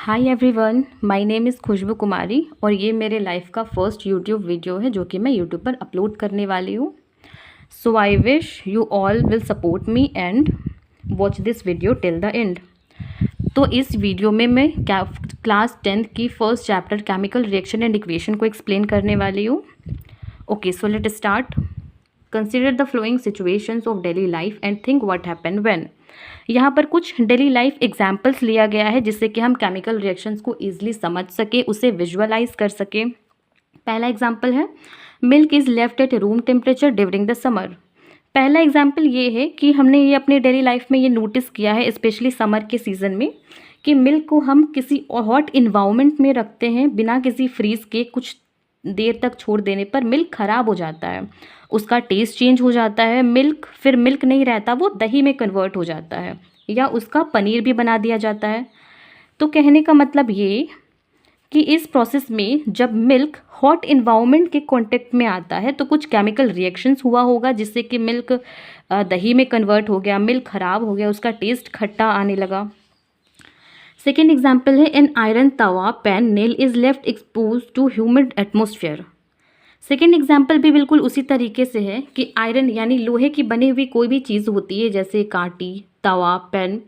Hi everyone, my name is Khushboo Kumari और ये मेरे लाइफ का फर्स्ट यूट्यूब वीडियो है जो कि मैं यूट्यूब पर अपलोड करने वाली हूँ। So I wish you all will support me and watch this video till the end. तो इस वीडियो में मैं क्लास 10th की first chapter chemical reaction and equation को एक्सप्लेन करने वाली हूँ। Okay, so let start. Consider the following situations of daily life and think what happened when. यहाँ पर कुछ डेली लाइफ एग्जाम्पल्स लिया गया है जिससे कि हम केमिकल रिएक्शंस को ईजिली समझ सके, उसे विजुअलाइज कर सके। पहला एग्जाम्पल है milk is left at room temperature during the summer. पहला एग्जाम्पल ये है कि हमने ये अपने डेली लाइफ में ये नोटिस किया है, स्पेशली समर के सीज़न में, कि मिल्क को हम किसी हॉट इन्वायरमेंट में रखते हैं बिना किसी फ्रीज के। कुछ देर तक छोड़ देने पर मिल्क ख़राब हो जाता है, उसका टेस्ट चेंज हो जाता है। मिल्क फिर मिल्क नहीं रहता, वो दही में कन्वर्ट हो जाता है या उसका पनीर भी बना दिया जाता है। तो कहने का मतलब ये कि इस प्रोसेस में जब मिल्क हॉट इन्वायरमेंट के कांटेक्ट में आता है तो कुछ केमिकल रिएक्शंस हुआ होगा जिससे कि मिल्क दही में कन्वर्ट हो गया, मिल्क ख़राब हो गया, उसका टेस्ट खट्टा आने लगा। सेकेंड एग्जाम्पल है an iron tawa pan nail is left expose to humid atmosphere. Second example भी बिल्कुल उसी तरीके से है कि आयरन यानी लोहे की बनी हुई कोई भी चीज़ होती है जैसे कांटी, तवा, पेन,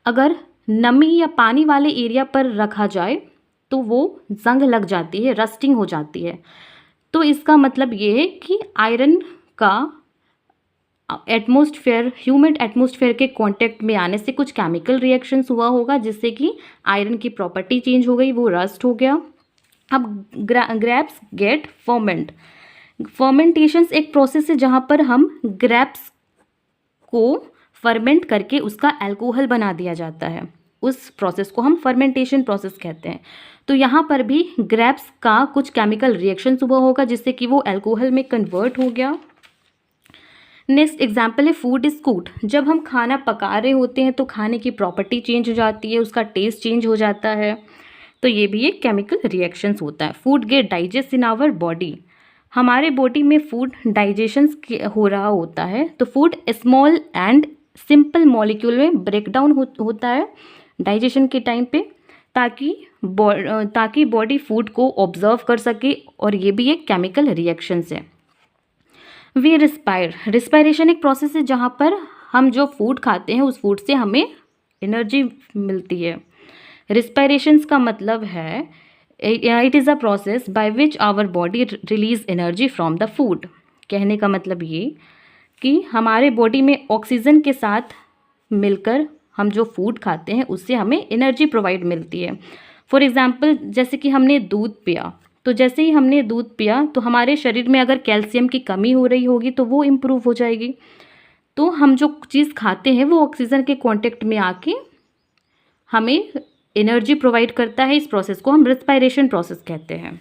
अगर नमी या पानी वाले एरिया पर रखा जाए तो वो जंग लग जाती है, रस्टिंग हो जाती है। तो इसका मतलब ये है कि आयरन का एटमोस्फेयर, ह्यूमिड एटमोस्फेयर के कांटेक्ट में आने से कुछ केमिकल रिएक्शंस हुआ होगा जिससे कि आयरन की प्रॉपर्टी चेंज हो गई, वो रस्ट हो गया। अब ग्रेप्स गेट फर्मेंट। फर्मेंटेशंस एक प्रोसेस है जहाँ पर हम ग्रेप्स को फर्मेंट करके उसका अल्कोहल बना दिया जाता है। उस प्रोसेस को हम फर्मेंटेशन प्रोसेस कहते हैं। तो यहाँ पर भी ग्रेप्स का कुछ केमिकल रिएक्शन हुआ होगा जिससे कि वो अल्कोहल में कन्वर्ट हो गया। नेक्स्ट एग्जाम्पल है फूड इज कुक्ड। जब हम खाना पका रहे होते हैं तो खाने की प्रॉपर्टी चेंज हो जाती है, उसका टेस्ट चेंज हो जाता है। तो ये भी एक केमिकल रिएक्शंस होता है। Food get digest in our body. हमारे बॉडी में फूड डाइजेशन हो रहा होता है तो food small and simple molecule में ब्रेक डाउन होता है डाइजेशन के टाइम पे, ताकि बॉडी फूड को ऑब्जर्व कर सके, और ये भी एक केमिकल रिएक्शंस है। We respire. रिस्पायरेशन एक प्रोसेस है जहाँ पर हम जो फूड खाते हैं उस फूड से हमें एनर्जी मिलती है। रिस्पायरेशंस का मतलब है it is a process by which our body release energy from the food. कहने का मतलब ये कि हमारे बॉडी में ऑक्सीजन के साथ मिलकर हम जो फूड खाते हैं उससे हमें एनर्जी प्रोवाइड मिलती है। फॉर एग्जांपल, जैसे कि हमने दूध पिया, तो जैसे ही हमने दूध पिया तो हमारे शरीर में अगर कैल्शियम की कमी हो रही होगी तो वो इम्प्रूव हो जाएगी। तो हम जो चीज़ खाते हैं वो ऑक्सीजन के कांटेक्ट में आके हमें एनर्जी प्रोवाइड करता है। इस प्रोसेस को हम रिस्पायरेशन प्रोसेस कहते हैं।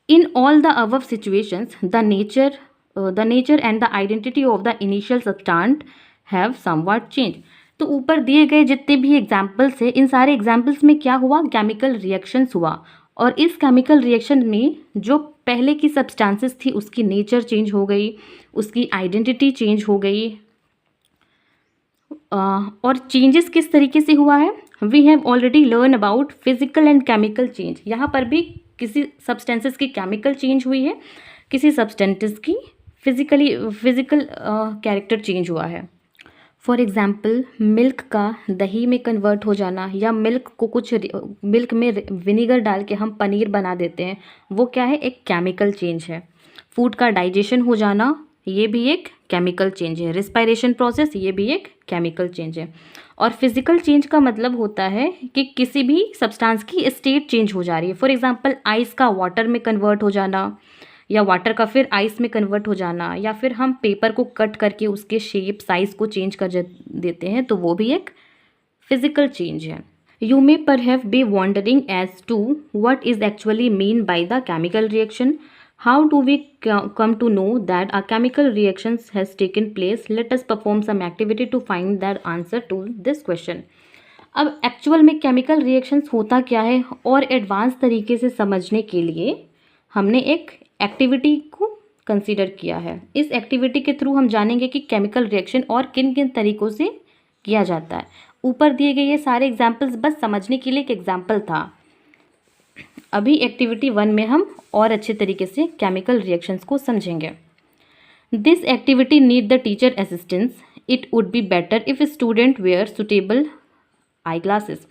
In all the above situations the nature and the identity of the initial substance have somewhat change. तो ऊपर दिए गए जितने भी एग्जाम्पल्स हैं, इन सारे एग्जाम्पल्स में क्या हुआ, केमिकल रिएक्शंस हुआ, और इस केमिकल रिएक्शन में जो पहले की सब्सटेंसेस थी उसकी नेचर चेंज हो गई, उसकी आइडेंटिटी चेंज हो गई। और चेंजेस किस तरीके से हुआ है, we have already learn about physical and chemical change. यहाँ पर भी किसी सब्सटेंसेस की केमिकल चेंज हुई है, किसी सब्सटेंसेस की फिजिकल कैरेक्टर चेंज हुआ है। फॉर एग्ज़ाम्पल, मिल्क का दही में कन्वर्ट हो जाना, या मिल्क में विनीगर डाल के हम पनीर बना देते हैं, वो क्या है, एक केमिकल चेंज है। फूड का डाइजेशन हो जाना, ये भी एक केमिकल चेंज है। रिस्पायरेशन प्रोसेस, ये भी एक केमिकल चेंज है। और फिजिकल चेंज का मतलब होता है कि किसी भी सब्सटेंस की स्टेट चेंज हो जा रही है। फॉर एग्ज़ाम्पल, आइस का वाटर में कन्वर्ट हो जाना, या वाटर का फिर आइस में कन्वर्ट हो जाना, या फिर हम पेपर को कट करके उसके शेप साइज़ को चेंज कर देते हैं, तो वो भी एक फिजिकल चेंज है। You may perhaps be wondering as to what is actually mean by the chemical reaction. How do we come to know that a chemical reaction has taken place? Let us perform some activity to find that answer to this question. अब actual में chemical reactions होता क्या है, और advance तरीके से समझने के लिए हमने एक एक्टिविटी को कंसीडर किया है। इस एक्टिविटी के थ्रू हम जानेंगे कि केमिकल रिएक्शन और किन किन तरीक़ों से किया जाता है। ऊपर दिए गए ये सारे एग्जाम्पल्स बस समझने के लिए एक एग्जाम्पल था। अभी एक्टिविटी 1 में हम और अच्छे तरीके से केमिकल रिएक्शंस को समझेंगे। This activity need the teacher assistance. It would be better if student wear suitable eye glasses.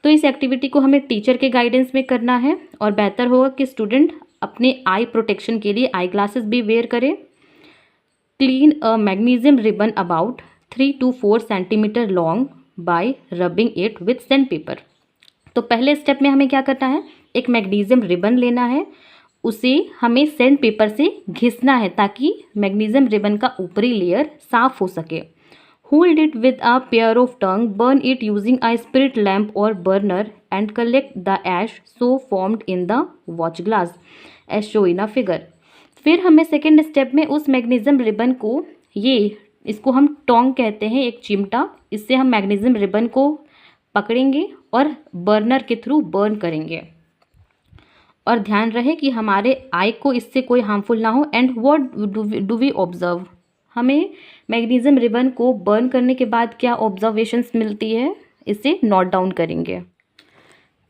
तो इस एक्टिविटी को हमें टीचर के गाइडेंस में करना है और बेहतर होगा कि स्टूडेंट अपने आई प्रोटेक्शन के लिए आई ग्लासेस भी वेयर करें। Clean a magnesium ribbon about 3 to 4 centimetre long bye rubbing it with sand paper. तो पहले स्टेप में हमें क्या करना है, एक मैग्नीशियम रिबन लेना है, उसे हमें सैंड पेपर से घिसना है ताकि मैग्नीशियम रिबन का ऊपरी लेयर साफ हो सके। Hold it with a pair of tong, burn it using a spirit lamp और burner and collect the ash so formed in the watch glass as show in a figure. फिर हमें second step में उस magnesium ribbon को, इसको हम टोंग कहते हैं, एक चिमटा, इससे हम मैग्नीशियम रिबन को पकड़ेंगे और बर्नर के थ्रू बर्न करेंगे। और ध्यान रहे कि हमारे आई को इससे कोई हार्मफुल ना हो। And what do we observe, हमें मैग्नीशियम रिबन को बर्न करने के बाद क्या ऑब्जर्वेशंस मिलती है, इसे नोट डाउन करेंगे।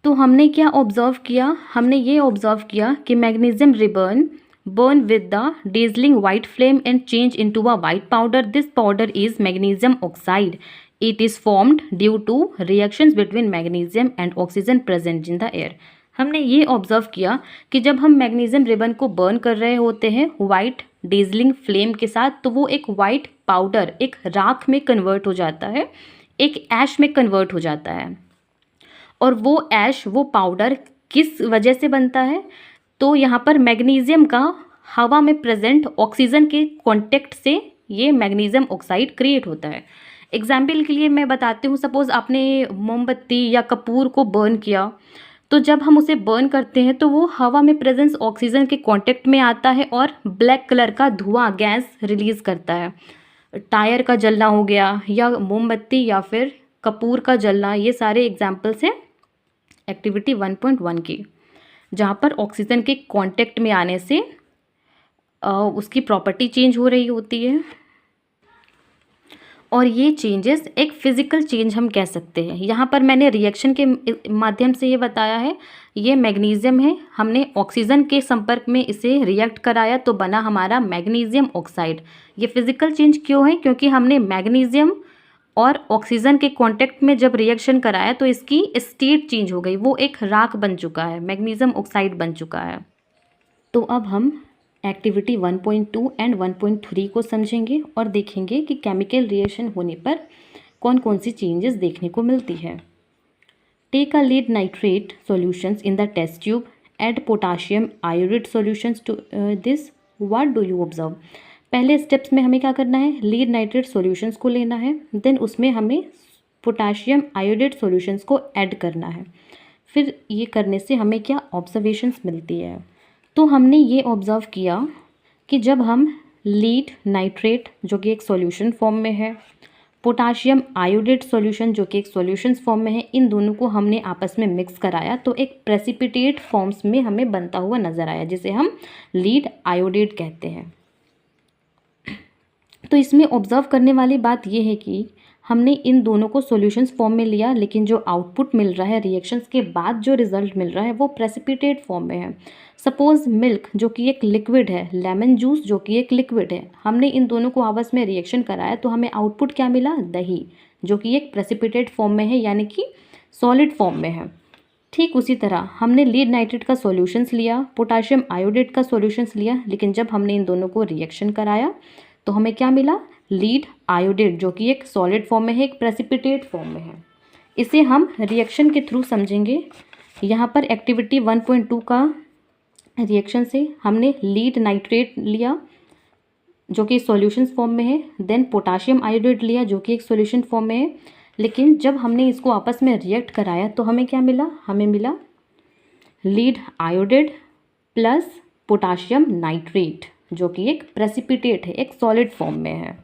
तो हमने क्या ऑब्जर्व किया, हमने ये ऑब्जर्व किया कि magnesium ribbon burn with the dazzling white flame and change into a white powder. This powder is magnesium oxide. It is formed due to reactions between magnesium and oxygen present in the air. हमने ये observe किया कि जब हम magnesium ribbon को burn कर रहे होते हैं वाइट डेजलिंग फ्लेम के साथ, तो वो एक वाइट पाउडर, एक राख में कन्वर्ट हो जाता है, एक ऐश में कन्वर्ट हो जाता है। और वो ऐश, वो पाउडर किस वजह से बनता है, तो यहाँ पर मैग्नीशियम का हवा में प्रेजेंट ऑक्सीजन के कांटेक्ट से ये मैग्नीशियम ऑक्साइड क्रिएट होता है। एग्जाम्पल के लिए मैं बताती हूँ, सपोज आपने मोमबत्ती या कपूर को बर्न किया, तो जब हम उसे बर्न करते हैं तो वो हवा में प्रेजेंस ऑक्सीजन के कांटेक्ट में आता है और ब्लैक कलर का धुआं, गैस रिलीज करता है। टायर का जलना हो गया या मोमबत्ती या फिर कपूर का जलना, ये सारे एग्जाम्पल्स हैं एक्टिविटी 1.1 की, जहाँ पर ऑक्सीजन के कांटेक्ट में आने से उसकी प्रॉपर्टी चेंज हो रही होती है। और ये चेंजेस एक फिजिकल चेंज हम कह सकते हैं। यहाँ पर मैंने रिएक्शन के माध्यम से ये बताया है, ये मैग्नीशियम है, हमने ऑक्सीजन के संपर्क में इसे रिएक्ट कराया तो बना हमारा मैग्नीशियम ऑक्साइड। ये फिजिकल चेंज क्यों है, क्योंकि हमने मैग्नीशियम और ऑक्सीजन के कांटेक्ट में जब रिएक्शन कराया तो इसकी स्टेट चेंज हो गई, वो एक राख बन चुका है, मैग्नीशियम ऑक्साइड बन चुका है। तो अब हम एक्टिविटी 1.2 एंड 1.3 को समझेंगे और देखेंगे कि केमिकल रिएक्शन होने पर कौन कौन सी चेंजेस देखने को मिलती है। Take a lead nitrate solutions in the test tube, add potassium iodate solutions to this, what do you observe. पहले स्टेप्स में हमें क्या करना है, लीड नाइट्रेट सॉल्यूशंस को लेना है, देन उसमें हमें पोटाशियम आयोडेट सॉल्यूशंस को ऐड करना है। फिर ये करने से हमें क्या ऑब्जर्वेशंस मिलती है। तो हमने ये ऑब्ज़र्व किया कि जब हम लीड नाइट्रेट जो कि एक सॉल्यूशन फॉर्म में है, पोटाशियम आयोडेट सॉल्यूशन जो कि एक सॉल्यूशन फॉर्म में है, इन दोनों को हमने आपस में मिक्स कराया तो एक प्रेसिपिटेट फॉर्म्स में हमें बनता हुआ नज़र आया, जिसे हम लीड आयोडेट कहते हैं। तो इसमें ऑब्ज़र्व करने वाली बात यह है कि हमने इन दोनों को सॉल्यूशंस फॉर्म में लिया, लेकिन जो आउटपुट मिल रहा है रिएक्शंस के बाद जो रिजल्ट मिल रहा है वो प्रेसिपिटेट फॉर्म में है। सपोज मिल्क जो कि एक लिक्विड है, लेमन जूस जो कि एक लिक्विड है, हमने इन दोनों को आपस में रिएक्शन कराया तो हमें आउटपुट क्या मिला, दही, जो कि एक प्रेसिपिटेट फॉर्म में है, यानी कि सॉलिड फॉर्म में है। ठीक उसी तरह हमने लीड नाइट्रेट का सॉल्यूशंस लिया, पोटाशियम आयोडेट का सॉल्यूशंस लिया, लेकिन जब हमने इन दोनों को रिएक्शन कराया तो हमें क्या मिला, लीड आयोडेट जो कि एक सॉलिड फॉर्म में है, एक प्रेसिपिटेट फॉर्म में है। इसे हम रिएक्शन के थ्रू समझेंगे। यहाँ पर एक्टिविटी 1.2 का रिएक्शन से हमने लीड नाइट्रेट लिया जो कि सॉल्यूशन फॉर्म में है, देन पोटाशियम आयोडेट लिया जो कि एक सॉल्यूशन फॉर्म में है, लेकिन जब हमने इसको आपस में रिएक्ट कराया तो हमें क्या मिला, हमें मिला lead iodate plus potassium nitrate जो कि एक प्रेसिपिटेट है, एक सॉलिड फॉर्म में है।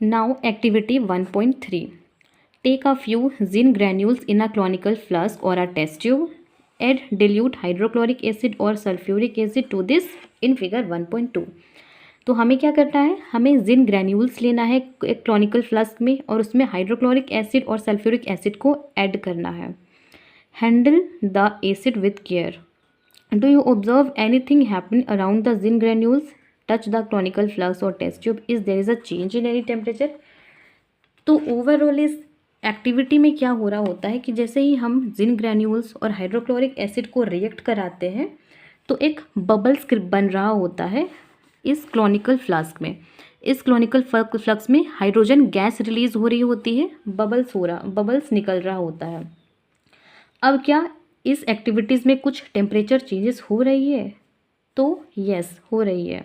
Now activity 1.3, take a few zinc granules in a conical flask और a test tube, add dilute hydrochloric acid or sulfuric acid to this in figure 1.2। तो हमें क्या करना है, हमें जिन ग्रैन्यूल्स लेना है एक क्लोनिकल फ्लास्क में और उसमें हाइड्रोक्लोरिक एसिड और सल्फ्यूरिक एसिड को ऐड करना है। Handle the acid with care. Do you observe anything happen around the zinc granules? Touch the conical flask और test tube. Is there is a change in any temperature? तो overall इस activity में क्या हो रहा होता है कि जैसे ही हम जिन ग्रैन्यूल्स और हाइड्रोक्लोरिक एसिड को रिएक्ट कराते हैं तो एक बबल्स बन रहा होता है इस क्लोनिकल फ्लास्क में। इस क्लोनिकल फ्लक्स में हाइड्रोजन गैस रिलीज हो रही होती है, बबल्स निकल रहा होता है। अब क्या इस एक्टिविटीज़ में कुछ टेम्परेचर चेंजेस हो रही है? तो यस, हो रही है।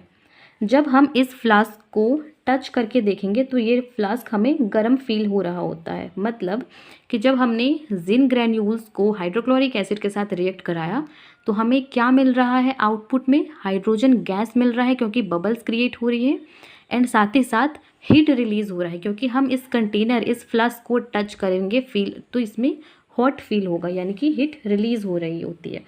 जब हम इस फ्लास्क को टच करके देखेंगे तो ये फ्लास्क हमें गर्म फील हो रहा होता है। मतलब कि जब हमने जिन ग्रैन्यूल्स को हाइड्रोक्लोरिक एसिड के साथ रिएक्ट कराया तो हमें क्या मिल रहा है आउटपुट में? हाइड्रोजन गैस मिल रहा है क्योंकि बबल्स क्रिएट हो रही है, एंड साथ ही साथ हीट रिलीज हो रहा है क्योंकि हम इस कंटेनर इस फ्लास्क को टच करेंगे फील तो इसमें हॉट फील होगा, यानी कि हीट रिलीज हो रही होती है।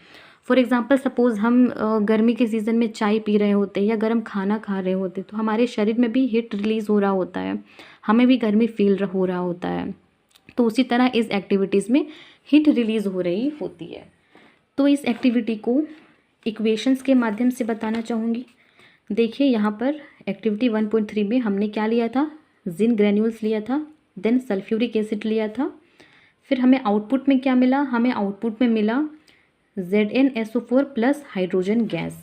फॉर एग्ज़ाम्पल सपोज़ हम गर्मी के सीज़न में चाय पी रहे होते हैं या गर्म खाना खा रहे होते तो हमारे शरीर में भी हीट रिलीज़ हो रहा होता है, हमें भी गर्मी फील हो रहा होता है। तो उसी तरह इस एक्टिविटीज़ में हीट रिलीज़ हो रही होती है। तो इस एक्टिविटी को इक्वेशंस के माध्यम से बताना चाहूँगी। देखिए यहाँ पर एक्टिविटी 1.3 में हमने क्या लिया था? जिन ग्रैन्यूल्स लिया था, देन सल्फ्यूरिक एसिड लिया था। फिर हमें आउटपुट में क्या मिला? हमें आउटपुट में मिला ZnSO4 plus hydrogen gas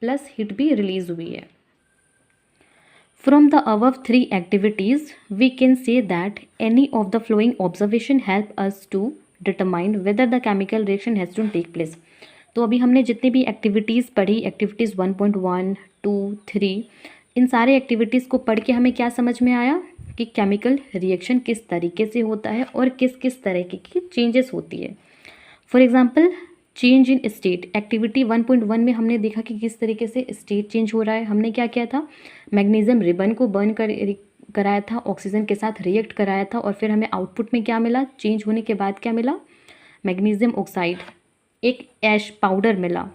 plus heat भी रिलीज हुई है। From the above three activities, we can say that any of the following observation help us to determine whether the chemical reaction has to take place. तो अभी हमने जितनी भी activities पढ़ी, activities 1.1, 2, 3, इन सारे एक्टिविटीज़ को पढ़ के हमें क्या समझ में आया कि केमिकल रिएक्शन किस तरीके से होता है और किस किस तरीके की चेंजेस होती है। For example change in state, activity 1.1 में हमने देखा कि किस तरीके से स्टेट चेंज हो रहा है। हमने क्या किया था? मैग्नीशियम रिबन को बर्न कराया था, ऑक्सीजन के साथ रिएक्ट कराया था और फिर हमें आउटपुट में क्या मिला? चेंज होने के बाद क्या मिला? मैग्नीशियम ऑक्साइड, एक ऐश पाउडर मिला।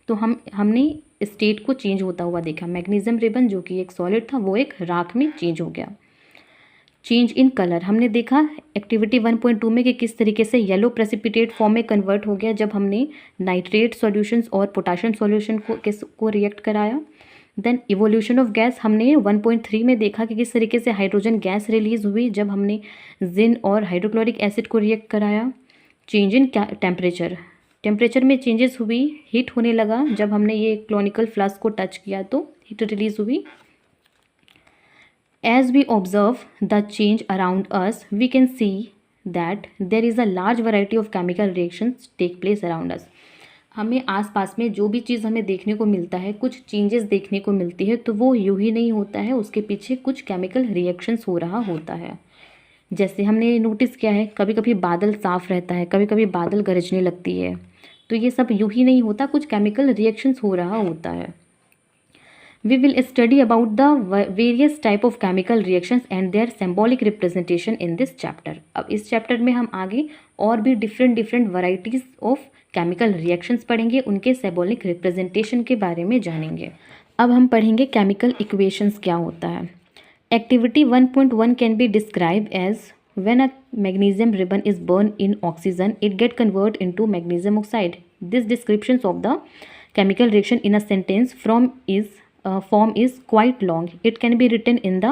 तो हमने स्टेट को चेंज होता हुआ देखा। मैग्नीशियम रिबन जो कि एक सॉलिड था वो एक राख में चेंज हो गया। चेंज इन कलर हमने देखा एक्टिविटी 1.2 में कि किस तरीके से येलो प्रेसिपिटेट फॉर्म में कन्वर्ट हो गया जब हमने नाइट्रेट सॉल्यूशंस और पोटाशियम सॉल्यूशन को रिएक्ट कराया। देन इवोल्यूशन ऑफ गैस हमने 1.3 में देखा कि किस तरीके से हाइड्रोजन गैस रिलीज हुई जब हमने जिन और हाइड्रोक्लोरिक एसिड को रिएक्ट कराया। चेंज इन टेम्परेचर में चेंजेस हुई, हीट होने लगा जब हमने ये क्लोनिकल फ्लास्क को टच किया तो हीट रिलीज हुई। As we observe the change around us, we can see that there is a large variety of chemical reactions take place around us. हमें आसपास में जो भी चीज़ हमें देखने को मिलता है, कुछ चेंजेस देखने को मिलती है तो वो यूँ ही नहीं होता है, उसके पीछे कुछ केमिकल रिएक्शंस हो रहा होता है। जैसे हमने नोटिस किया है कभी कभी बादल साफ रहता है, कभी कभी बादल गरजने लगती है, तो ये सब यूँ ही नहीं होता, कुछ केमिकल रिएक्शंस हो रहा होता है। We will study about the various type of chemical reactions and their symbolic representation in this chapter. अब इस चैप्टर में हम आगे और भी different varieties of chemical reactions पढ़ेंगे, उनके symbolic representation के बारे में जानेंगे। अब हम पढ़ेंगे chemical equations क्या होता है। Activity 1.1 can be described as when a magnesium ribbon is burned in oxygen, it get converted into magnesium oxide. This descriptions of the chemical reaction in a sentence form is quite long. It can be written in the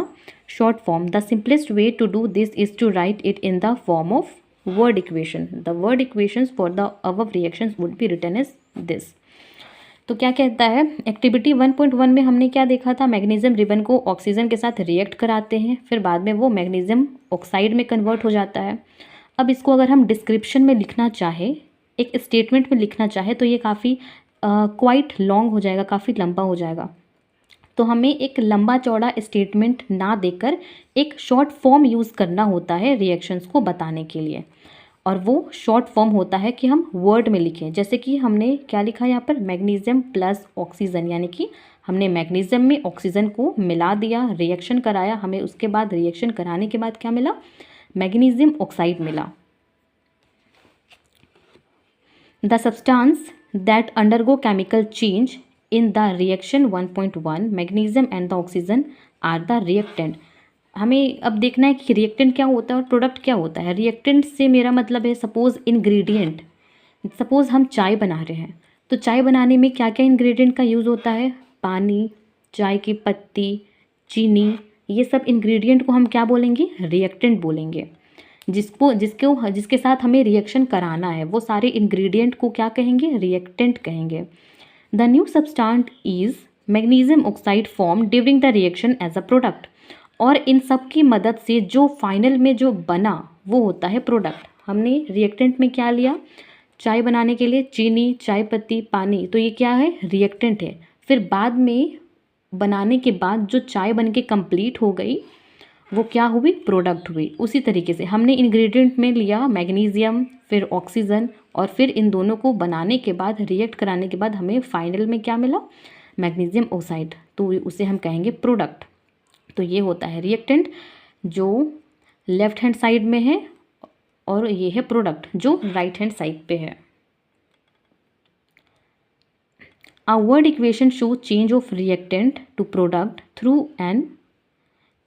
short form. The simplest way to do this is to write it in the form of word equation. The word equations for the above reactions would be written as this. तो क्या कहता है activity 1.1 में हमने क्या देखा था? Magnesium ribbon को ऑक्सीजन के साथ रिएक्ट कराते हैं, फिर बाद में वो मैग्नीशियम ऑक्साइड में कन्वर्ट हो जाता है। अब इसको अगर हम डिस्क्रिप्शन में लिखना चाहे, एक स्टेटमेंट में लिखना चाहे तो ये काफ़ी क्वाइट लॉन्ग हो जाएगा, काफ़ी लंबा हो जाएगा। तो हमें एक लंबा चौड़ा स्टेटमेंट ना देकर एक शॉर्ट फॉर्म यूज़ करना होता है रिएक्शंस को बताने के लिए, और वो शॉर्ट फॉर्म होता है कि हम वर्ड में लिखें। जैसे कि हमने क्या लिखा यहाँ पर? मैग्नीशियम प्लस ऑक्सीजन, यानी कि हमने मैग्नीशियम में ऑक्सीजन को मिला दिया, रिएक्शन कराया, हमें उसके बाद रिएक्शन कराने के बाद क्या मिला? मैग्नीशियम ऑक्साइड मिला। The substance that undergo chemical change in the reaction 1.1 magnesium and the oxygen are the reactant. हमें अब देखना है कि रिएक्टेंट क्या होता है और प्रोडक्ट क्या होता है। रिएक्टेंट से मेरा मतलब है सपोज इंग्रेडिएंट, सपोज हम चाय बना रहे हैं तो चाय बनाने में क्या क्या इंग्रेडिएंट का यूज़ होता है, पानी, चाय की पत्ती, चीनी, ये सब इंग्रेडिएंट को हम क्या बोलेंगे, रिएक्टेंट बोलेंगे। जिसके साथ हमें रिएक्शन कराना है वो सारे इंग्रेडिएंट को क्या कहेंगे, रिएक्टेंट कहेंगे। The new substance is magnesium oxide form during the reaction as a product. और इन सब की मदद से जो फाइनल में जो बना वो होता है प्रोडक्ट। हमने रिएक्टेंट में क्या लिया, चाय बनाने के लिए चीनी, चाय पत्ती, पानी, तो ये क्या है, रिएक्टेंट है। फिर बाद में बनाने के बाद जो चाय बन के कंप्लीट हो गई वो क्या हुई, प्रोडक्ट हुई। उसी तरीके से हमने इंग्रेडिएंट में लिया मैग्नीशियम, फिर ऑक्सीजन, और फिर इन दोनों को बनाने के बाद रिएक्ट कराने के बाद हमें फाइनल में क्या मिला, मैग्नीशियम ऑक्साइड, तो उसे हम कहेंगे प्रोडक्ट। तो ये होता है रिएक्टेंट जो लेफ्ट हैंड साइड में है, और ये है प्रोडक्ट जो राइट हैंड साइड पे है। A word equation shows change of reactant to product through an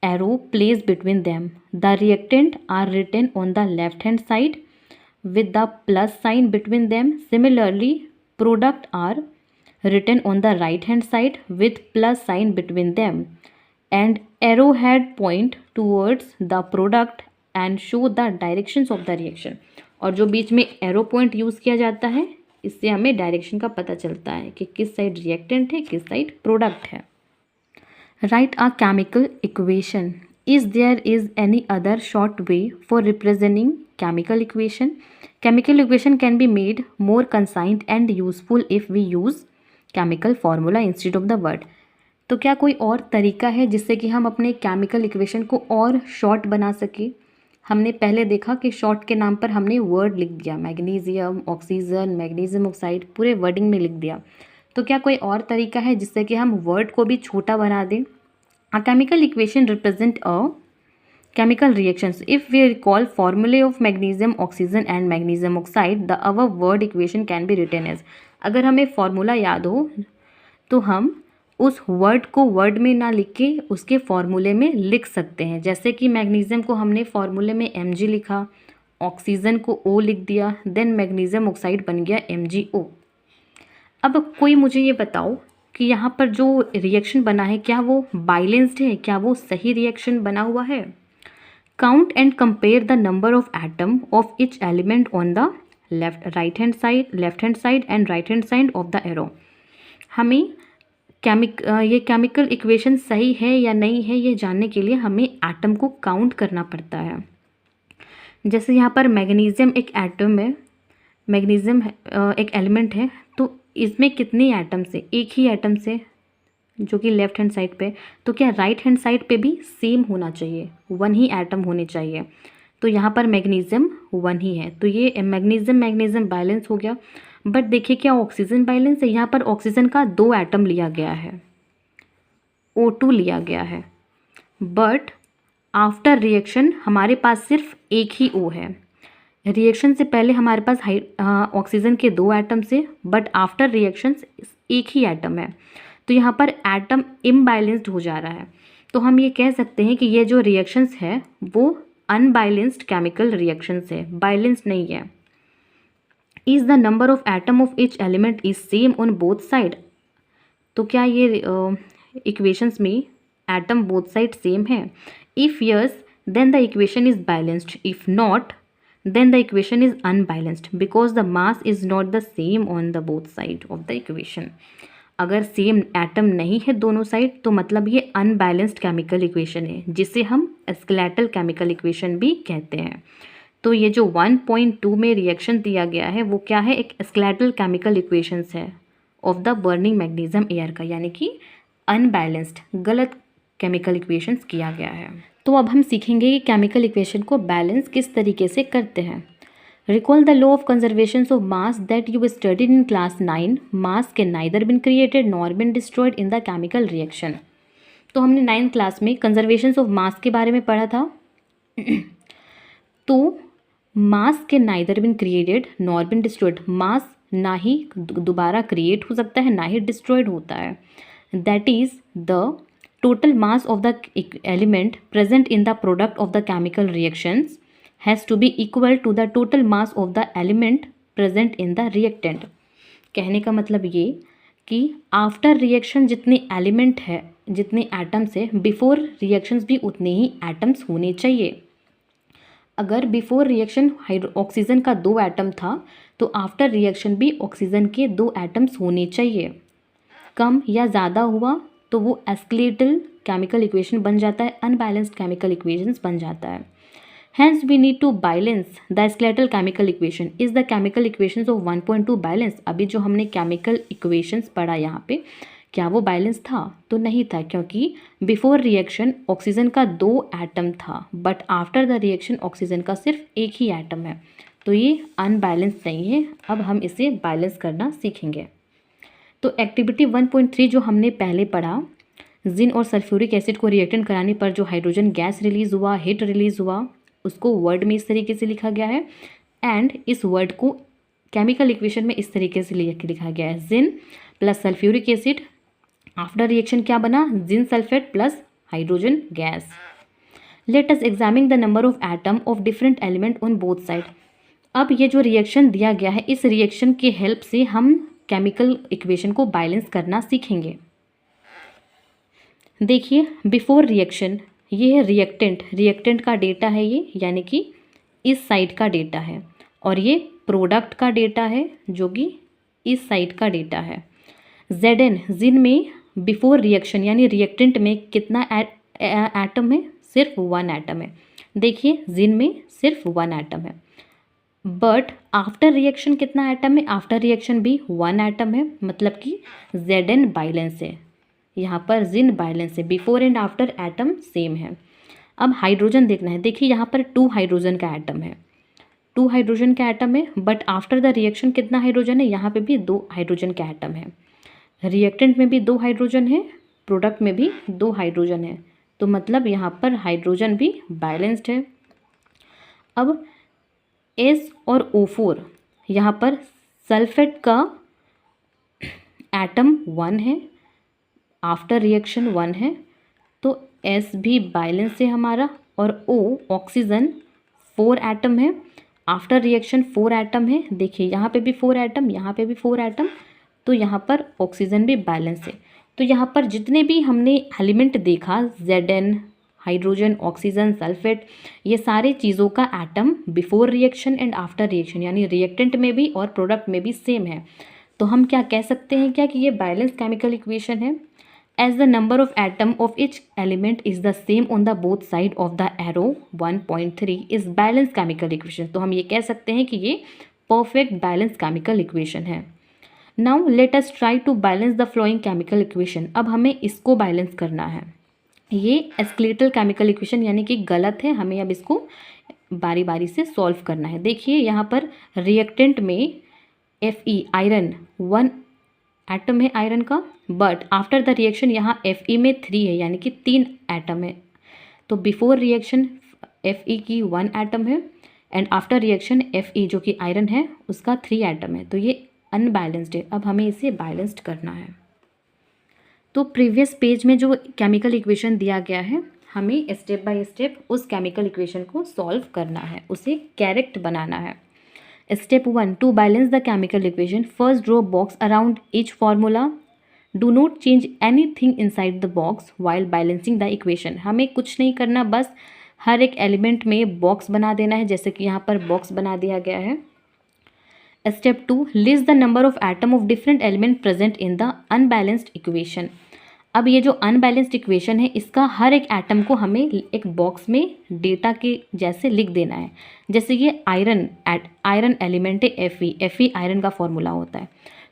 arrow placed between them. The reactant are written on the left hand side with the plus sign between them. Similarly, product are written on the right hand side with plus sign between them. And arrowhead point towards the product and show the directions of the reaction. और जो बीच में arrow point use किया जाता है इससे हमें direction का पता चलता है कि किस साइड रिएक्टेंट है, किस साइड प्रोडक्ट है। Write a chemical equation. Is there is any other short way for representing chemical equation? Chemical equation can be made more concise and useful if we use chemical formula instead of the word. तो क्या कोई और तरीका है जिससे कि हम अपने केमिकल इक्वेशन को और शॉर्ट बना सके? हमने पहले देखा कि शॉर्ट के नाम पर हमने वर्ड लिख दिया, मैग्नीशियम, ऑक्सीजन, मैग्नीशियम ऑक्साइड, पूरे वर्डिंग में लिख दिया। तो क्या कोई और तरीका है जिससे कि हम वर्ड को भी छोटा बना दें? अ chemical equation represent a chemical reactions. If we recall formulae of magnesium, oxygen and magnesium oxide, the above word equation can be written as. अगर हमें फॉर्मूला याद हो तो हम उस वर्ड को वर्ड में ना लिख के उसके फॉर्मूले में लिख सकते हैं। जैसे कि मैग्नीशियम को हमने फॉर्मूले में Mg लिखा, ऑक्सीजन को O लिख दिया, देन मैग्नीशियम ऑक्साइड बन गया MgO। अब कोई मुझे ये बताओ कि यहाँ पर जो रिएक्शन बना है क्या वो बैलेंस्ड है, क्या वो सही रिएक्शन बना हुआ है? Count and compare the number of atom of each element on the left hand side and right hand side of the arrow. हमें ये केमिकल इक्वेशन सही है या नहीं है ये जानने के लिए हमें एटम को काउंट करना पड़ता है। जैसे यहाँ पर मैग्नीशियम एक एटम है, मैग्नीशियम एक एलिमेंट है, तो इसमें कितने एटम से, एक ही एटम से जो कि लेफ्ट हैंड साइड पे, तो क्या राइट हैंड साइड पे भी सेम होना चाहिए, वन ही एटम होने चाहिए। तो यहाँ पर मैग्नीशियम वन ही है, तो ये मैग्नीशियम बैलेंस हो गया। बट देखिए क्या ऑक्सीजन बैलेंस है? यहाँ पर ऑक्सीजन का 2 एटम लिया गया है, O2 लिया गया है, बट आफ्टर रिएक्शन हमारे पास सिर्फ एक ही O है। रिएक्शन से पहले हमारे पास ऑक्सीजन के 2 एटम से, बट आफ्टर रिएक्शन एक ही एटम है, तो यहाँ पर एटम इम्बैलेंस्ड हो जा रहा है। तो हम ये कह सकते हैं कि ये जो रिएक्शंस है वो अनबैलेंस्ड केमिकल रिएक्शंस है, बैलेंस्ड नहीं है। Is the number of atom of each element is same on both side. तो क्या ये इक्वेशंस में एटम बोथ साइड सेम है? If yes then the equation is balanced, if not then the equation is unbalanced because the mass is not the same on the both side of the equation. अगर same atom नहीं है दोनों side तो मतलब ये unbalanced chemical equation है, जिसे हम स्केलेटल केमिकल इक्वेशन भी कहते हैं। तो ये जो 1.2 में रिएक्शन दिया गया है वो क्या है, एक स्केलेटल केमिकल इक्वेशंस है of the burning magnesium air का, यानी कि अनबैलेंस्ड, गलत केमिकल इक्वेशंस किया गया है। तो अब हम सीखेंगे कि केमिकल इक्वेशन को बैलेंस किस तरीके से करते हैं। Recall the law of conservation of mass that you studied in class 9. Mass can neither been created nor been destroyed in the chemical reaction. तो हमने 9th क्लास में कंजर्वेशन ऑफ मास के बारे में पढ़ा था। तो मास के neither been created nor been destroyed, mass ना ही दोबारा क्रिएट हो सकता है, ना ही डिस्ट्रॉयड होता है। That is the total mass of the element present in the product of the chemical reactions has to be equal to the total mass of the element present in the reactant. कहने का मतलब ये कि after reaction जितने element है, जितने atoms है, before reactions भी उतने ही एटम्स होने चाहिए। अगर बिफोर रिएक्शन ऑक्सीजन का 2 एटम था तो आफ्टर रिएक्शन भी ऑक्सीजन के 2 एटम्स होने चाहिए। कम या ज़्यादा हुआ तो वो एस्केलेटल केमिकल इक्वेशन बन जाता है, अनबैलेंस्ड केमिकल इक्वेशंस बन जाता है। Hence we need to balance the skeletal chemical equation. Is the chemical equations of 1.2 balance? अभी जो हमने chemical equations पढ़ा यहाँ पे, क्या वो बैलेंस था? तो नहीं था, क्योंकि बिफोर रिएक्शन ऑक्सीजन का 2 एटम था, but after the reaction oxygen का सिर्फ एक ही एटम है, तो ये अनबैलेंस नहीं है। अब हम इसे बैलेंस करना सीखेंगे। तो एक्टिविटी 1.3 जो हमने पहले पढ़ा, जिन और सल्फ्यूरिक एसिड को रिएक्टेंट कराने पर जो हाइड्रोजन गैस रिलीज हुआ, हीट रिलीज हुआ, उसको वर्ड में इस तरीके से लिखा गया है, एंड इस वर्ड को केमिकल इक्वेशन में इस तरीके से लिखा गया है, zinc plus sulphuric acid, after reaction क्या बना, zinc sulphate plus hydrogen gas. Let us examine the number of atom of different element on both side. अब ये जो रिएक्शन दिया गया है, इस रिएक्शन के हेल्प से हम केमिकल इक्वेशन को बैलेंस करना सीखेंगे। देखिए, बिफोर रिएक्शन ये है रिएक्टेंट, रिएक्टेंट का डेटा है ये, यानी कि इस साइड का डेटा है, और ये प्रोडक्ट का डेटा है जो कि इस साइड का डेटा है। Zn, जिन में बिफोर रिएक्शन यानी रिएक्टेंट में कितना एटम है, सिर्फ 1 एटम है। देखिए, जिन में सिर्फ 1 एटम है, बट आफ्टर रिएक्शन कितना एटम है, आफ्टर रिएक्शन भी 1 एटम है, मतलब कि Zn बैलेंस है। यहाँ पर जिन बैलेंस है, before and after atom same है। अब हाइड्रोजन देखना है। देखिए, यहाँ पर 2 हाइड्रोजन का एटम है, 2 हाइड्रोजन का एटम है, बट आफ्टर द रिएक्शन कितना हाइड्रोजन है, यहाँ पे भी 2 हाइड्रोजन का एटम है। रिएक्टेंट में भी 2 हाइड्रोजन है, प्रोडक्ट में भी 2 हाइड्रोजन है, तो मतलब यहाँ पर हाइड्रोजन भी बैलेंस्ड है। अब S और O4, यहाँ पर सल्फेट का एटम 1 है, आफ्टर रिएक्शन 1 है, तो S भी बैलेंस है हमारा, और O ऑक्सीजन 4 एटम है, आफ्टर रिएक्शन 4 एटम है। देखिए, यहाँ पे भी 4 एटम, यहाँ पे भी 4 एटम, तो यहाँ पर ऑक्सीजन भी बैलेंस है। तो यहाँ पर जितने भी हमने एलिमेंट देखा, Zn, हाइड्रोजन, ऑक्सीजन, सल्फेट, ये सारे चीज़ों का atom before reaction and after reaction यानी रिएक्टेंट में भी और प्रोडक्ट में भी सेम है। तो हम क्या कह सकते हैं, क्या कि ये बैलेंस केमिकल इक्वेशन है। As the number of atom of each element is the same on the both side of the arrow, 1.3 is balanced chemical equation। तो हम ये कह सकते हैं कि ये perfect balanced chemical equation है। Now let us try to balance the following chemical equation। अब हमें इसको बैलेंस करना है। ये एस्केलेटल केमिकल इक्वेशन यानी कि गलत है, हमें अब इसको बारी बारी से सॉल्व करना है। देखिए, यहाँ पर रिएक्टेंट में Fe आयरन 1 एटम है आयरन का, बट आफ्टर द रिएक्शन यहाँ Fe में 3 है, यानी कि 3 एटम है। तो बिफोर रिएक्शन Fe की 1 एटम है, एंड आफ्टर रिएक्शन Fe जो कि आयरन है उसका 3 एटम है, तो ये अनबैलेंस्ड है। अब हमें इसे बैलेंस्ड करना है। तो प्रीवियस पेज में जो केमिकल इक्वेशन दिया गया है, हमें स्टेप बाय स्टेप उस केमिकल इक्वेशन को सॉल्व करना है, उसे करेक्ट बनाना है। Step 1, to balance the chemical equation, first draw a box around each formula. Do not change anything inside the box while balancing the equation। हमें कुछ नहीं करना, बस हर एक एलिमेंट में बॉक्स बना देना है, जैसे कि यहाँ पर बॉक्स बना दिया गया है। Step 2, list the number of atom of different element present in the unbalanced equation। अब ये जो अनबैलेंस्ड इक्वेशन है, इसका हर एक एटम को हमें एक बॉक्स में डेटा के जैसे लिख देना है। जैसे ये आयरन एलिमेंट है Fe आयरन का फॉर्मूला होता है।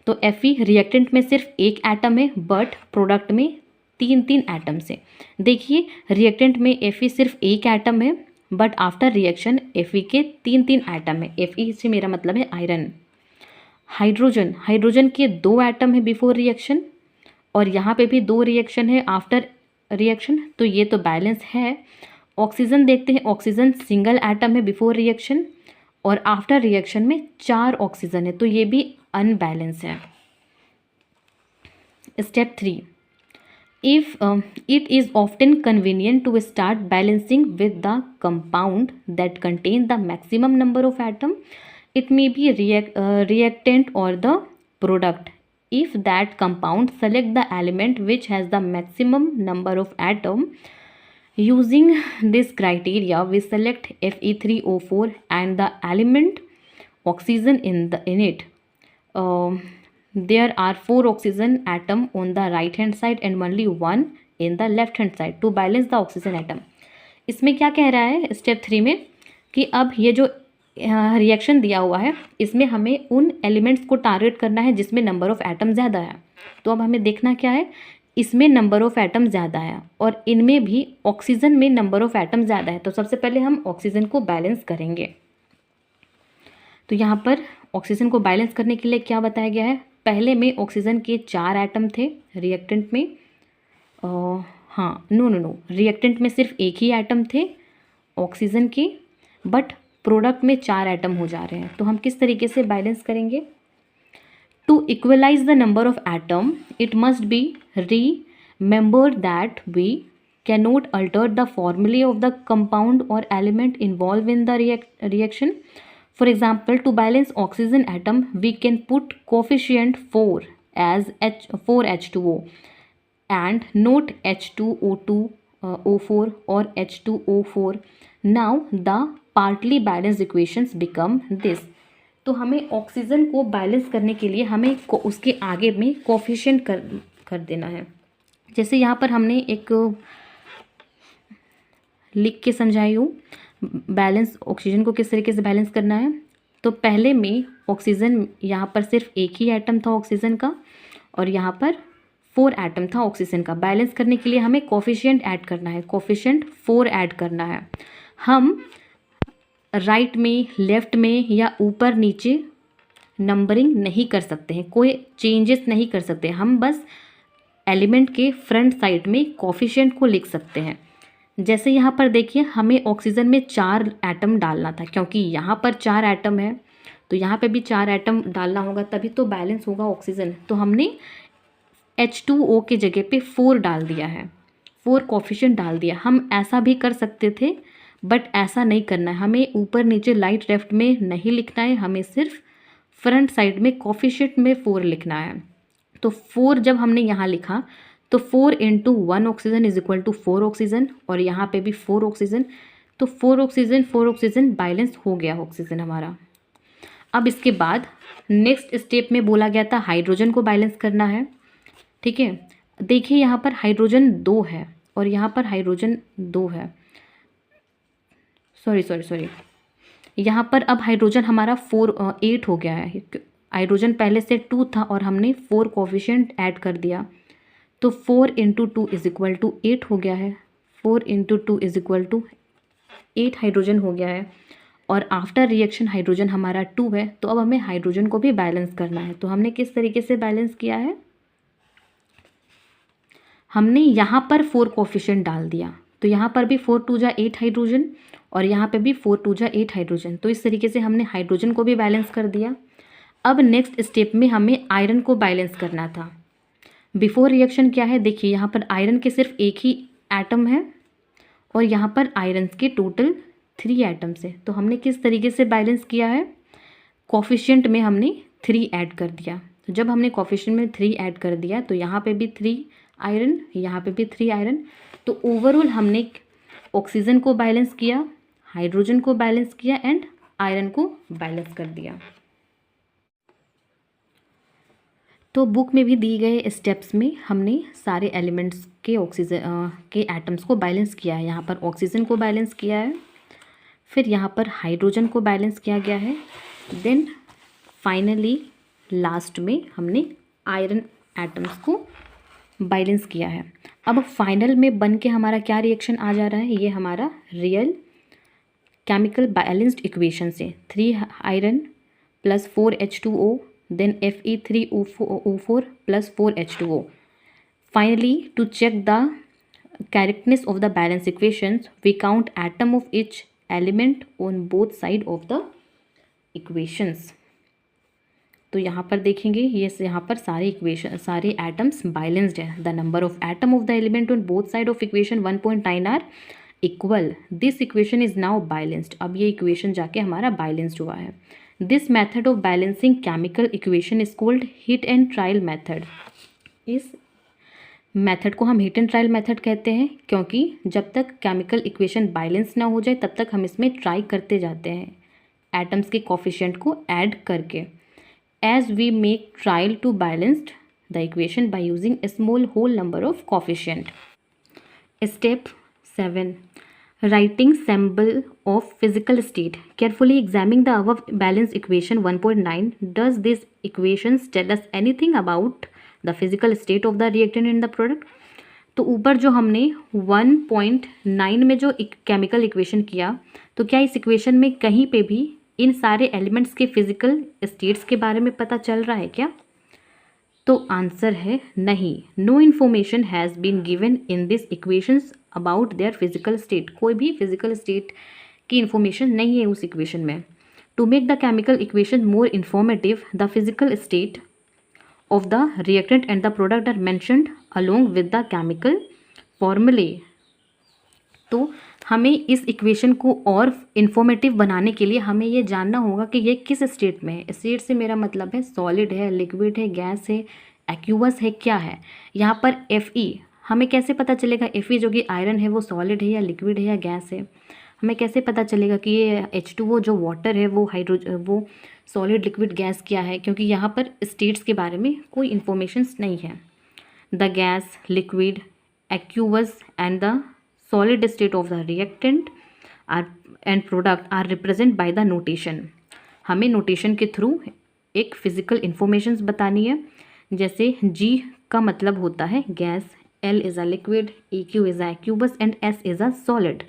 तो Fe रिएक्टेंट में सिर्फ 1 एटम है, बट प्रोडक्ट में 3 एटम्स है। देखिए, रिएक्टेंट में Fe सिर्फ 1 एटम है, बट आफ्टर रिएक्शन Fe के 3 एटम है। Fe से मेरा मतलब है आयरन। हाइड्रोजन के 2 एटम है बिफोर रिएक्शन, और यहाँ पे भी 2 रिएक्शन है आफ्टर रिएक्शन, तो ये तो बैलेंस है। ऑक्सीजन देखते हैं, ऑक्सीजन सिंगल एटम है बिफोर रिएक्शन, और आफ्टर रिएक्शन में 4 ऑक्सीजन है, तो ये भी अनबैलेंस है। Step 3, if it is often convenient to start balancing with the compound that contain the maximum number of atom, it may be reactant or the product. If that compound select the element which has the maximum number of atom, using this criteria we select Fe3O4 and the element oxygen in it. There are 4 oxygen atom on the right hand side and only 1 in the left hand side to balance the oxygen atom. इसमें क्या कह रहा है step 3 में कि अब ये जो रिएक्शन दिया हुआ है इसमें हमें उन एलिमेंट्स को टारगेट करना है जिसमें नंबर ऑफ एटम ज़्यादा है। तो अब हमें देखना क्या है, इसमें नंबर ऑफ एटम ज़्यादा है और इनमें भी ऑक्सीजन में नंबर ऑफ एटम ज़्यादा है। तो सबसे पहले हम ऑक्सीजन को बैलेंस करेंगे। तो यहाँ पर ऑक्सीजन को बैलेंस करने के लिए क्या बताया गया है, पहले में ऑक्सीजन के 4 एटम थे रिएक्टेंट में, नो रिएक्टेंट में सिर्फ एक ही एटम थे ऑक्सीजन के, बट प्रोडक्ट में 4 एटम हो जा रहे हैं। तो हम किस तरीके से बैलेंस करेंगे, to equalise the number of atom it must be remember that we cannot alter the formulae of the compound or element involved in the reaction. For example, to balance oxygen atom we can put coefficient 4 as 4H2O and not H2O2 O4 or H2O4. Now the partly balanced equations become this. तो हमें oxygen को balance करने के लिए हमें उसके आगे में कोफिशिएंट कर देना है। जैसे यहाँ पर हमने एक लिख के समझाई हूँ बैलेंस ऑक्सीजन को किस तरीके से बैलेंस करना है। तो पहले में ऑक्सीजन यहाँ पर सिर्फ एक ही एटम था ऑक्सीजन का और यहाँ पर 4 एटम था ऑक्सीजन का। बैलेंस करने के लिए हमें कोफिशिएंट ऐड करना है, कोफिशिएंट 4 ऐड करना है। हम राइट में, लेफ़्ट में या ऊपर नीचे नंबरिंग नहीं कर सकते हैं, कोई चेंजेस नहीं कर सकते। हम बस एलिमेंट के फ्रंट साइड में कोफिशिएंट को लिख सकते हैं। जैसे यहाँ पर देखिए हमें ऑक्सीजन में 4 एटम डालना था, क्योंकि यहाँ पर 4 एटम है तो यहाँ पे भी 4 एटम डालना होगा तभी तो बैलेंस होगा ऑक्सीजन। तो हमने H2O के जगह पे 4 डाल दिया है, 4 कोफिशिएंट डाल दिया। हम ऐसा भी कर सकते थे बट ऐसा नहीं करना है, हमें ऊपर नीचे लाइट लेफ्ट में नहीं लिखना है, हमें सिर्फ फ्रंट साइड में कोफिशिएंट में 4 लिखना है। तो 4 जब हमने यहाँ लिखा तो 4 × 1 oxygen is equal to 4 oxygen और यहाँ पे भी 4 ऑक्सीजन। तो 4 ऑक्सीजन बैलेंस हो गया ऑक्सीजन हमारा। अब इसके बाद नेक्स्ट स्टेप में बोला गया था हाइड्रोजन को बैलेंस करना है। ठीक है, देखिए यहाँ पर हाइड्रोजन 2 है और यहाँ पर हाइड्रोजन 2 है, सॉरी यहाँ पर अब हाइड्रोजन हमारा 8 हो गया है। हाइड्रोजन पहले से 2 था और हमने 4 कोफिशिएंट ऐड कर दिया तो 4 × 2 इज इक्वल टू 8 हो गया है। 4 × 2 इज इक्वल टू 8 हाइड्रोजन हो गया है और आफ्टर रिएक्शन हाइड्रोजन हमारा 2 है। तो अब हमें हाइड्रोजन को भी बैलेंस करना है। तो हमने किस तरीके से बैलेंस किया है, हमने यहाँ पर 4 कोफिशिएंट डाल दिया तो यहाँ पर भी 4 × 2 = 8 हाइड्रोजन और यहाँ पे भी 4 × 2 = 8 हाइड्रोजन। तो इस तरीके से हमने हाइड्रोजन को भी बैलेंस कर दिया। अब नेक्स्ट स्टेप में हमें आयरन को बैलेंस करना था। बिफोर रिएक्शन क्या है, देखिए यहाँ पर आयरन के सिर्फ एक ही एटम है और यहाँ पर आयरन के टोटल 3 एटम्स है। तो हमने किस तरीके से बैलेंस किया है, कोफिशिएंट में हमने 3 ऐड कर दिया। तो जब हमने कोफिशिएंट में 3 ऐड कर दिया तो यहाँ पे भी 3 आयरन, यहाँ पे भी 3 आयरन। तो ओवरऑल हमने ऑक्सीजन को बैलेंस किया, हाइड्रोजन को बैलेंस किया एंड आयरन को बैलेंस कर दिया। तो बुक में भी दी गए स्टेप्स में हमने सारे एलिमेंट्स के ऑक्सीजन के एटम्स को बैलेंस किया है। यहाँ पर ऑक्सीजन को बैलेंस किया है, फिर यहाँ पर हाइड्रोजन को बैलेंस किया गया है, देन फाइनली लास्ट में हमने आयरन एटम्स को बैलेंस किया है। अब फाइनल में बन के हमारा क्या रिएक्शन आ जा रहा है, ये हमारा रियल केमिकल बैलेंस्ड इक्वेशन से 3 iron + 4 H2O then Fe3O4 + 4 H2O. Finally, to check the correctness of the balance equations, we count atom of each element on both side of the equations. तो यहाँ पर देखेंगे ये यहाँ पर सारे इक्वेशन सारे एटम्स बैलेंस्ड है। The number of atom of the element on both side of equation 1.9 are equal. This equation is now balanced. अब ये इक्वेशन जाके हमारा बैलेंस्ड हुआ है। This method of balancing chemical equation is called hit and trial method. इस method को हम hit and trial method कहते हैं क्योंकि जब तक केमिकल इक्वेशन बैलेंस ना हो जाए तब तक हम इसमें ट्राई करते जाते हैं एटम्स के कोफिशिएंट को ऐड करके। As we make trial to balanced the equation by using a small whole number of coefficient. Step 7. Writing symbol of physical state. Carefully examine the above balanced equation 1.9. Does this equations tell us anything about the physical state of the reactant in the product? तो ऊपर जो हमने 1.9 में जो chemical equation किया, तो क्या इस इक्वेशन में कहीं पे भी इन सारे एलिमेंट्स के फिजिकल स्टेट्स के बारे में पता चल रहा है क्या? तो आंसर है नहीं। No information has been given in this equations about their physical state. कोई भी फिजिकल स्टेट की इन्फॉर्मेशन नहीं है उस इक्वेशन में। To make the chemical equation more informative, the physical state of the reactant and the product are mentioned along with the chemical formulae. तो हमें इस इक्वेशन को और इन्फॉर्मेटिव बनाने के लिए हमें ये जानना होगा कि ये किस स्टेट में है। स्टेट से मेरा मतलब है सॉलिड है, लिक्विड है, गैस है, एक्यूवस है, क्या है। यहाँ पर Fe हमें कैसे पता चलेगा Fe जो कि आयरन है वो सॉलिड है या लिक्विड है या गैस है। हमें कैसे पता चलेगा कि ये H2O जो वाटर है वो सॉलिड, लिक्विड, गैस क्या है, क्योंकि यहाँ पर स्टेट्स के बारे में कोई इन्फॉर्मेशंस नहीं है। The gas, liquid, aqueous and the solid state of the reactant and product are represented by the notation। हमें नोटेशन के थ्रू एक फिजिकल इन्फॉर्मेशंस बतानी है। जैसे G का मतलब होता है gas, L is a liquid, EQ is a aqueous and S is a solid.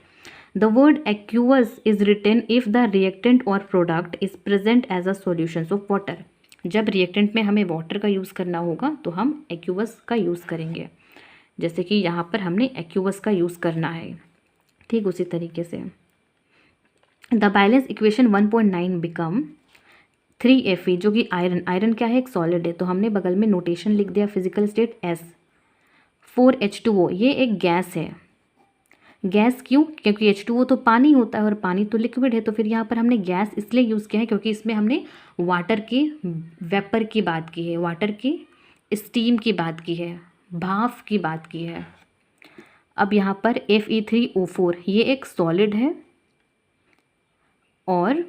The word aqueous is written if the reactant और product is present as a solution of water. जब reactant में हमें water का use करना होगा तो हम एक्यूबस का यूज़ करेंगे, जैसे कि यहाँ पर हमने एक्यूबस का यूज़ करना है। ठीक उसी तरीके से the balance equation 1.9 become 3Fe जो कि आयरन क्या है, एक सॉलिड है, तो हमने बगल में नोटेशन लिख दिया फिजिकल स्टेट S। 4H2O ये एक गैस है। गैस क्यों? क्योंकि H2O तो पानी होता है और पानी तो लिक्विड है, तो फिर यहाँ पर हमने गैस इसलिए यूज़ किया है क्योंकि इसमें हमने वाटर के वेपर की बात की है, वाटर की स्टीम की बात की है, भाप की बात की है। अब यहाँ पर Fe3O4 ये एक सॉलिड है और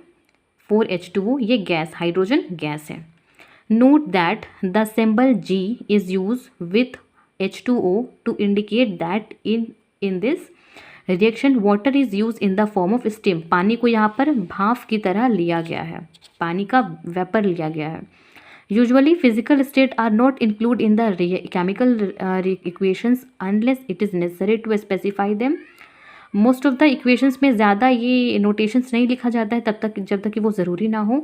4H2O ये गैस, हाइड्रोजन गैस है। Note that the symbol G is use with H2O to indicate that in this reaction water is use in the form of steam. पानी को यहाँ पर भाप की तरह लिया गया है, पानी का वेपर लिया गया है। Usually physical state are not included in the chemical equations unless it is necessary to specify them। Most of the equations में ज़्यादा ये notations नहीं लिखा जाता है जब तक कि वो ज़रूरी ना हो।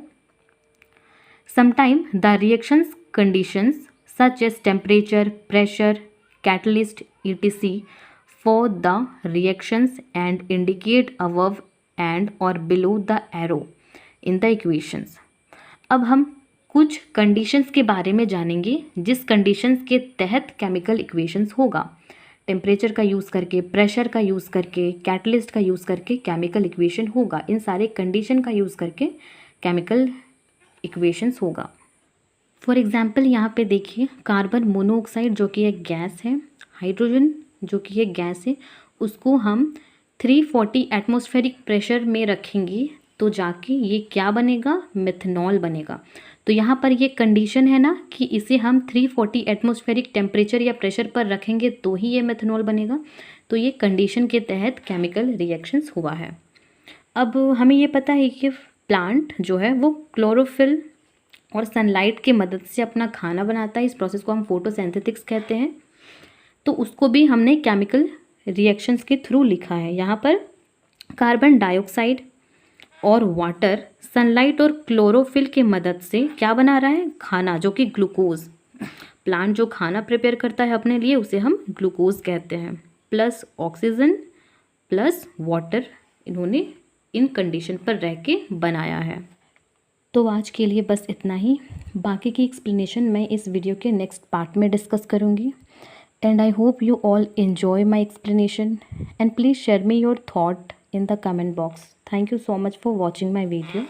Sometimes the reactions conditions such as temperature, pressure, catalyst etc. for the reactions and indicate above and or below the arrow in the equations। अब हम कुछ कंडीशंस के बारे में जानेंगे जिस कंडीशंस के तहत केमिकल इक्वेशंस होगा। टेम्परेचर का यूज़ करके, प्रेशर का यूज़ करके, कैटलिस्ट का यूज़ करके केमिकल इक्वेशन होगा। इन सारे कंडीशन का यूज़ करके केमिकल इक्वेशंस होगा। फॉर एग्जांपल यहाँ पे देखिए कार्बन मोनोऑक्साइड जो कि एक गैस है, हाइड्रोजन जो कि एक गैस है, उसको हम 340 एटमॉस्फेरिक प्रेशर में रखेंगे तो जाके ये क्या बनेगा, मेथनॉल बनेगा। तो यहाँ पर ये कंडीशन है ना कि इसे हम 340 एटमॉस्फेरिक टेम्परेचर या प्रेशर पर रखेंगे तो ही ये मेथनॉल बनेगा। तो ये कंडीशन के तहत केमिकल रिएक्शंस हुआ है। अब हमें ये पता है कि प्लांट जो है वो क्लोरोफिल और सनलाइट की मदद से अपना खाना बनाता है। इस प्रोसेस को हम फोटोसिंथेसिस कहते हैं। तो उसको भी हमने केमिकल रिएक्शंस के थ्रू लिखा है। यहाँ पर कार्बन डाइऑक्साइड और वाटर सनलाइट और क्लोरोफिल की मदद से क्या बना रहा है, खाना, जो कि ग्लूकोज। प्लांट जो खाना प्रिपेयर करता है अपने लिए उसे हम ग्लूकोज कहते हैं, प्लस ऑक्सीजन प्लस वाटर इन्होंने इन कंडीशन पर रह के बनाया है। तो आज के लिए बस इतना ही। बाकी की एक्सप्लेनेशन मैं इस वीडियो के नेक्स्ट पार्ट में डिस्कस करूँगी। And I hope you all enjoy my explanation, and please share me your thought in the comment box. Thank you so much for watching my video.